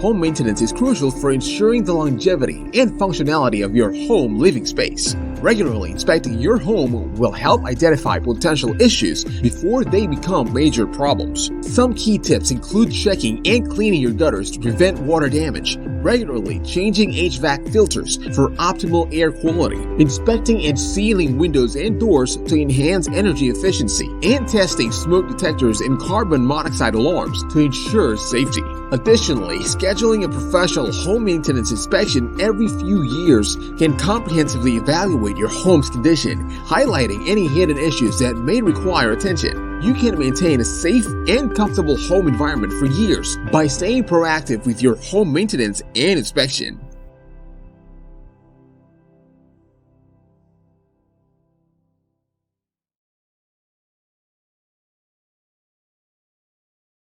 Home maintenance is crucial for ensuring the longevity and functionality of your home living space. Regularly inspecting your home will help identify potential issues before they become major problems. Some key tips include checking and cleaning your gutters to prevent water damage, regularly changing HVAC filters for optimal air quality, inspecting and sealing windows and doors to enhance energy efficiency, and testing smoke detectors and carbon monoxide alarms to ensure safety. Additionally, scheduling a professional home maintenance inspection every few years can comprehensively evaluate your home's condition, highlighting any hidden issues that may require attention. You can maintain a safe and comfortable home environment for years by staying proactive with your home maintenance and inspection.